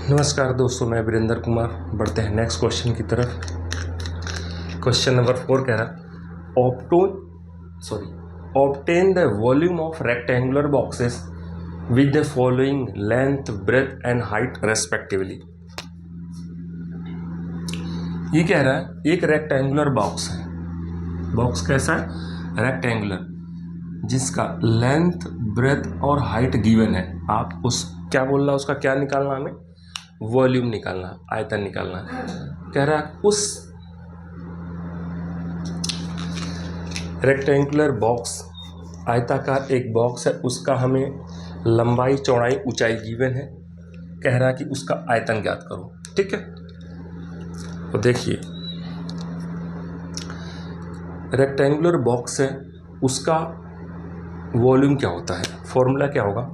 नमस्कार दोस्तों, मैं वीरेंद्र कुमार। बढ़ते हैं नेक्स्ट क्वेश्चन की तरफ। क्वेश्चन नंबर 4 कह रहा obtain the volume of rectangular boxes with the following length, breadth and height respectively. ये कह रहा है एक रेक्टेंगुलर बॉक्स है। बॉक्स कैसा है? रेक्टेंगुलर, जिसका लेंथ, ब्रेथ और हाइट गिवन है। आप उस क्या बोल रहा है, उसका क्या निकालना, हमें वॉल्यूम निकालना, आयतन निकालना है। कह रहा है उस रेक्टेंगुलर बॉक्स, आयताकार एक बॉक्स है, उसका हमें लंबाई, चौड़ाई, ऊंचाई गिवन है। कह रहा है कि उसका आयतन ज्ञात करो। ठीक है, तो देखिए रेक्टेंगुलर बॉक्स है, उसका वॉल्यूम क्या होता है? फॉर्मूला क्या होगा?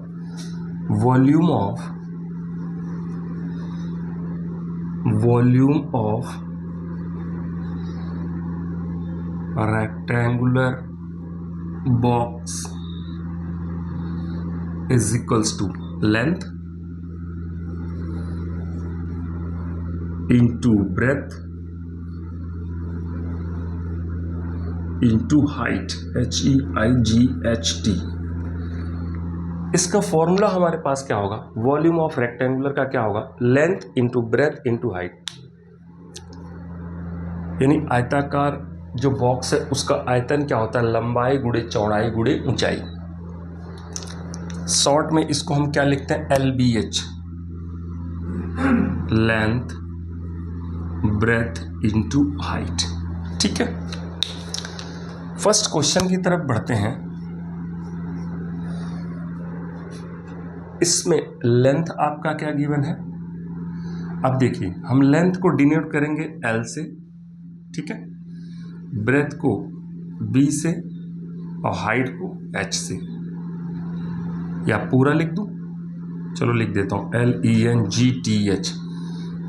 Volume of rectangular box is equals to length into breadth into height, HEIGHT। इसका फॉर्मूला हमारे पास क्या होगा? वॉल्यूम ऑफ रेक्टेंगुलर का क्या होगा? Length into breadth into height. यानी आयताकार जो बॉक्स है उसका आयतन क्या होता है? लंबाई गुणे चौड़ाई गुणे ऊंचाई। शॉर्ट में इसको हम क्या लिखते हैं? LBH, length breadth into height. ठीक है, फर्स्ट क्वेश्चन की तरफ बढ़ते हैं। इसमें लेंथ आपका क्या गिवन है? अब देखिए, हम लेंथ को डिनोट करेंगे L से, ठीक है, ब्रेथ को B से और हाइट को H से। या पूरा लिख दूं? चलो लिख देता हूं, LENGTH,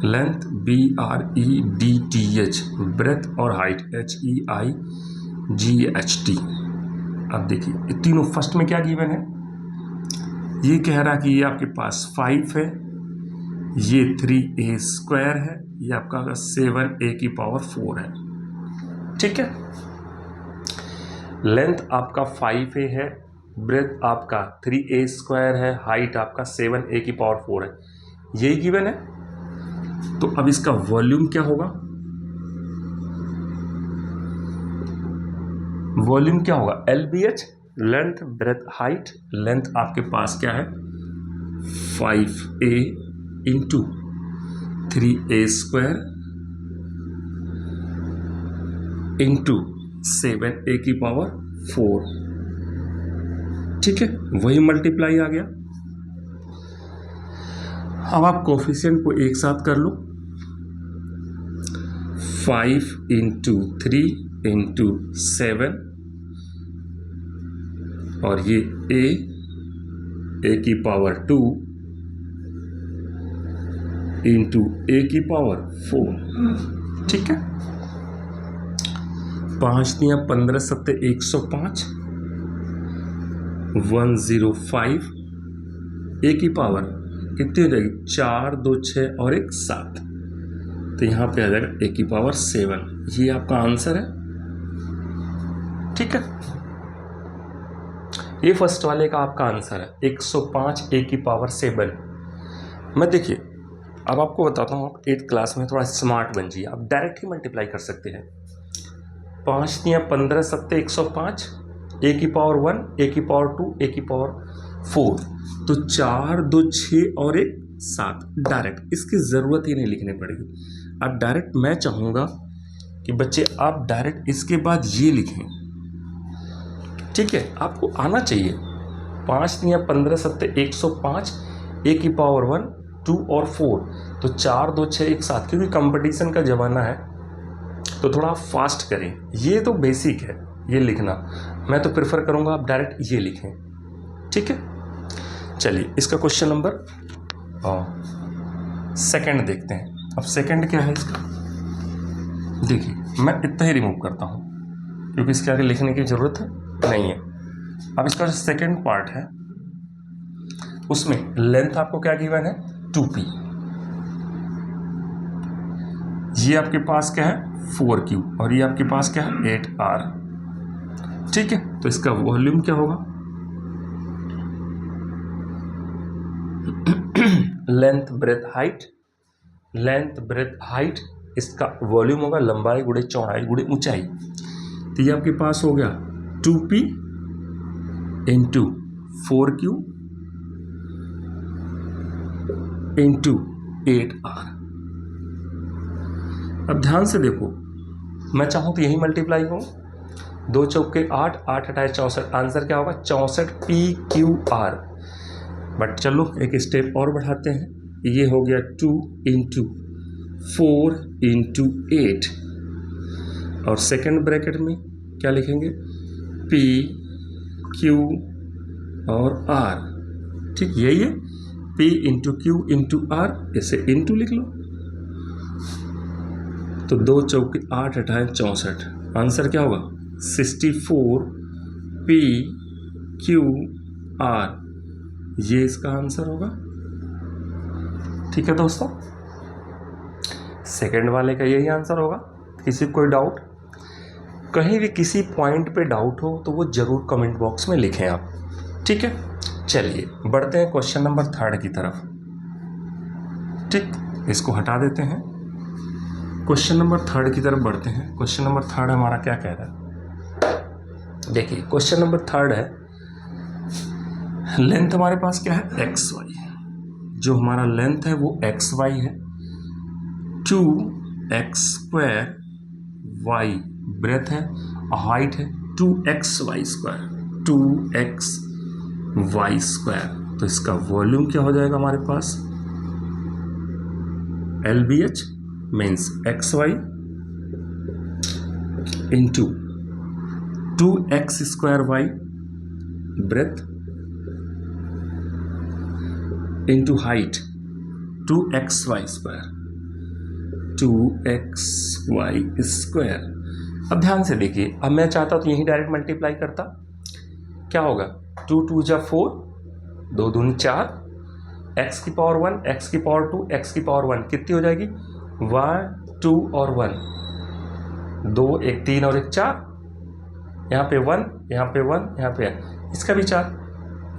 लेंथ BREDTH, ब्रेथ और हाइट HEIGHT। अब देखिए ये तीनों फर्स्ट में क्या गिवन है? ये कह रहा कि ये आपके पास 5 है, ये 3a स्क्वायर है, ये आपका 7a⁴ है। ठीक है, लेंथ आपका 5a है, ब्रेथ आपका 3a स्क्वायर है, हाइट आपका 7a⁴ है। यही गिवन है। तो अब इसका वॉल्यूम क्या होगा? वॉल्यूम क्या होगा? LBH, length breadth height. Length आपके पास क्या है? 5a into 3a square into 7a⁴। ठीक है, वही मल्टीप्लाई आ गया। अब आप कोफिशिएंट को एक साथ कर लो, 5 इंटू 3 इंटू 7 और ये a⁴ इंटू a⁴। ठीक है, 5 दिया 15 सत्ते 105, 105 a⁴ कितनी हो जाएगी? 4 2 6 और 1 7। तो यहां पे आ जाएगा a⁴ 7। ये आपका आंसर है। ठीक है, ये फर्स्ट वाले का आपका आंसर है 105 a⁴ 7। मैं देखिए अब आपको बताता हूँ, आप 8th क्लास में थोड़ा स्मार्ट बन जाइए, आप डायरेक्ट ही मल्टीप्लाई कर सकते हैं। 5 दिया 15 सत्ते 105, a⁴ 1, a⁴ 2, a⁴ 4। तो 4 2 6 और 1 7। डायरेक्ट, इसकी ज़रूरत ही नहीं लिखनी पड़ेगी। अब डायरेक्ट मैं चाहूँगा कि बच्चे आप डायरेक्ट इसके बाद ये लिखें। ठीक है, आपको आना चाहिए। 5 दिया 15 सत्ते 105, a⁴ 1, 2 और 4। तो 4 2 6 1 7। क्योंकि कंपटीशन का ज़माना है तो थोड़ा फास्ट करें। ये तो बेसिक है ये लिखना, मैं तो प्रेफर करूँगा आप डायरेक्ट ये लिखें। ठीक है, चलिए इसका क्वेश्चन नंबर सेकंड देखते हैं। अब सेकंड क्या है इसका? देखिए मैं इतना ही रिमूव करता हूँ क्योंकि इसके आगे लिखने की ज़रूरत नहीं है। अब इसका जो सेकंड पार्ट है उसमें लेंथ आपको क्या गिवन है? 2p। ये आपके पास क्या है 4Q और ये आपके पास क्या है 8R। ठीक है, तो इसका वॉल्यूम क्या होगा, length breadth height, length breadth height, इसका वॉल्यूम होगा लंबाई गुणे चौड़ाई गुणे ऊंचाई। तो ये आपके पास हो गया 2P into 4Q into 8R। अब ध्यान से देखो, मैं चाहूँ तो यही मल्टीप्लाई हो, 2 चौके 8, 8 अठाई 64, आंसर क्या होगा 64PQR। बट चलो एक स्टेप और बढ़ाते हैं, ये हो गया 2 इंटू 4 इंटू 8 और सेकेंड ब्रैकेट में क्या लिखेंगे P Q और R। ठीक, यही है P into Q into R, इसे इंटू लिख लो। तो 2 चौके 8 अठाई 64, आंसर क्या होगा 64PQR, ये इसका आंसर होगा। ठीक है दोस्तों, सेकंड वाले का यही आंसर होगा। किसी कोई डाउट, कहीं भी किसी पॉइंट पे डाउट हो तो वो जरूर कमेंट बॉक्स में लिखें आप। ठीक है, चलिए बढ़ते हैं क्वेश्चन नंबर 3 की तरफ। ठीक, इसको हटा देते हैं, क्वेश्चन नंबर 3 की तरफ बढ़ते हैं। क्वेश्चन नंबर 3 हमारा क्या कह रहा है, देखिए क्वेश्चन नंबर 3 है, लेंथ हमारे पास क्या है XY, जो हमारा लेंथ है वो XY है, 2x² y ब्रेथ है, हाइट है 2xy², 2xy²। तो इसका वॉल्यूम क्या हो जाएगा हमारे पास LBH means XY into 2x² breath into height 2xy², 2xy²। अब ध्यान से देखिए, अब मैं चाहता तो यही डायरेक्ट मल्टीप्लाई करता, क्या होगा 2 2 जा 4, 2 दूनी 4, x की पावर 1, x की पावर 2, x की पावर 1 कितनी हो जाएगी 1 2 और 1, 2 1 3 और 1 4, यहाँ पे 1, यहाँ पे 1, यहाँ पे 1, इसका भी 4,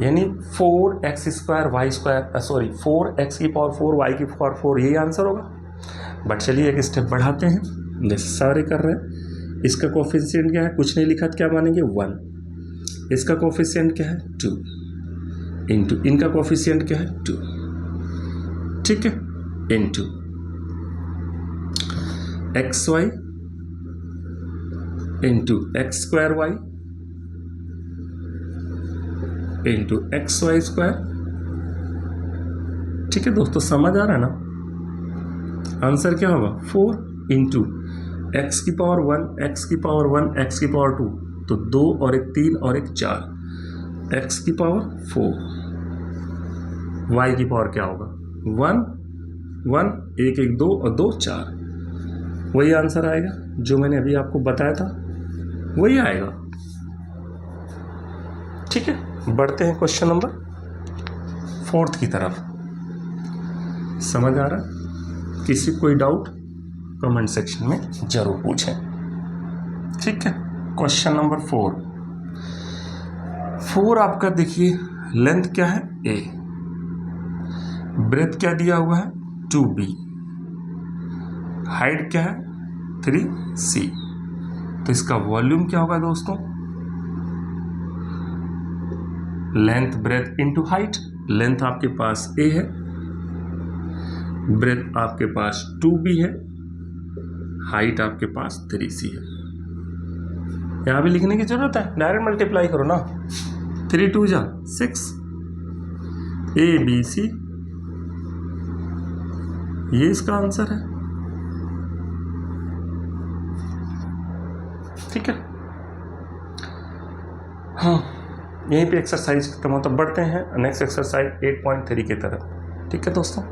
यानी 4x² की पावर 4 y की पावर 4, यही आंसर होगा। बट चलिए एक स्टेप बढ़ाते हैं, जैसे सारे कर रहे हैं। इसका कोफिशिएंट क्या है, कुछ नहीं लिखा तो क्या मानेंगे 1, इसका कोफिशिएंट क्या है 2 इंटू इनका कोफिशिएंट क्या है 2। ठीक है, into XY into x² y into XY²। ठीक है दोस्तों, समझ आ रहा है ना, आंसर क्या होगा 4 इंटू x की पावर 1, x की पावर 1, x की पावर 2, तो 2 और 1 3 और 1 4, x की पावर 4, y की पावर क्या होगा 1 1, 1 1 2 और 2 4, वही आंसर आएगा जो मैंने अभी आपको बताया था, वही आएगा। ठीक है, बढ़ते हैं क्वेश्चन नंबर 4 की तरफ। समझ आ रहा है, किसी कोई डाउट कमेंट सेक्शन में जरूर पूछें। ठीक है, क्वेश्चन नंबर 4 आपका देखिए, लेंथ क्या है A, ब्रेथ क्या दिया हुआ है 2B, हाइट क्या है 3C। तो इसका वॉल्यूम क्या होगा दोस्तों, length breadth into height. Length आपके पास A है, ब्रेथ आपके पास 2B है, हाइट आपके पास 3C है। यहां भी लिखने की जरूरत है, डायरेक्ट मल्टीप्लाई करो ना, 3 2 जा 6, ABC, ये इसका आंसर है। ठीक है, हाँ, यहीं पे एक्सरसाइज खत्म होता, बढ़ते हैं नेक्स्ट एक्सरसाइज 8.3 की तरफ। ठीक है दोस्तों।